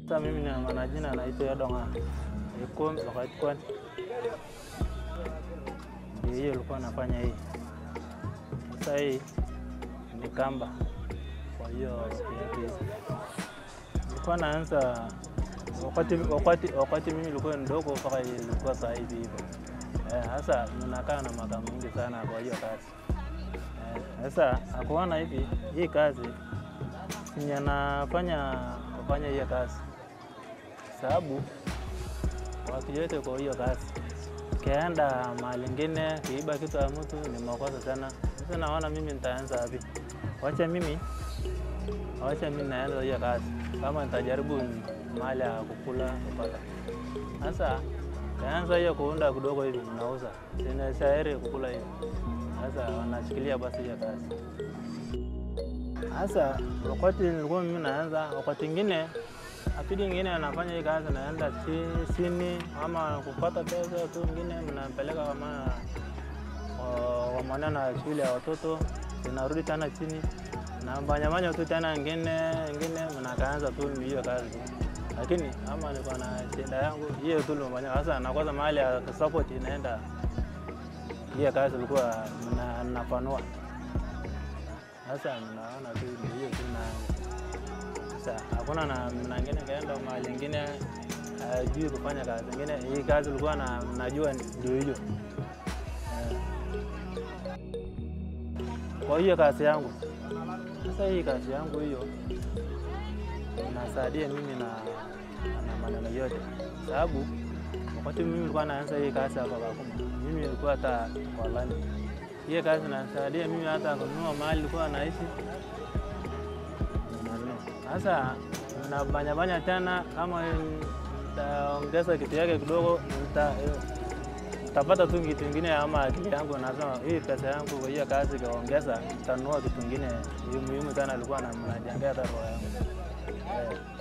Sasa mimi na manajina naitwa Donga. Iko wakati kwani hiyo alikuwa anafanya hii. Sasa hii ni kamba. Kwa hiyo nilikuwa naanza wakati mimi nilikuwa mdogo mpaka ilikuwa sasa hivi hivyo. Sasa ninakaa na miaka mingi sana kwa hiyo kazi. Sasa akuona hivi hii kazi kufanya hiyo kazi. Sababu watu yote kwa hiyo kazi. Kaenda mahali ingine kiiba kitu ya mtu ni makosa sana. Sasa naona mimi nitaanza wapi? Wacha mimi naanza hiyo kazi. Kama nitajaribu mahali ya kukula kupata. Sasa kaanza hiyo kuunda kidogo hivi nauza. Sina shairi kukula hivi. Sasa wanashikilia basi hiyo kazi. Sasa wakati nilikuwa mimi naanza, wakati mwingine apidi mwingine anafanya hii kazi naenda chini ama kupata pesa tu mwingine mnapeleka kama kwa maneno ya shule ya watoto tunarudi tena chini na mbanyamanya tu tena nyingine mnakaanza tu hiyo kazi. Lakini ama niko na shida yangu hiyo tu mbanya sasa nakosa mahali ya support inaenda hiyo kazi ilikuwa nafanua. Sasa mnaona tu hiyo tu na sasa hakuna na mwingine kaenda mahali nyingine hajui kufanya kazi nyingine. Hii kazi ilikuwa najua ndio hiyo. Kwa hiyo kazi yangu. Sasa hii kazi yangu hiyo inasaidia mimi na maneno yote. Sababu wakati mimi nilikuwa naanza hii kazi hapa Kakuma, mimi nilikuwa hata kwa lani. Hii kazi inasaidia mimi hata kununua mahali nilikuwa naishi. Sasa nabanya tena kama nitaongeza kitu yake kidogo nitapata tu kitu kingine ama akili yangu nasema hii pesa yangu kwa hiyo kazi kaongeza nitanunua kitu kingine muhimu sana alikuwa anajengea hata roho yangu.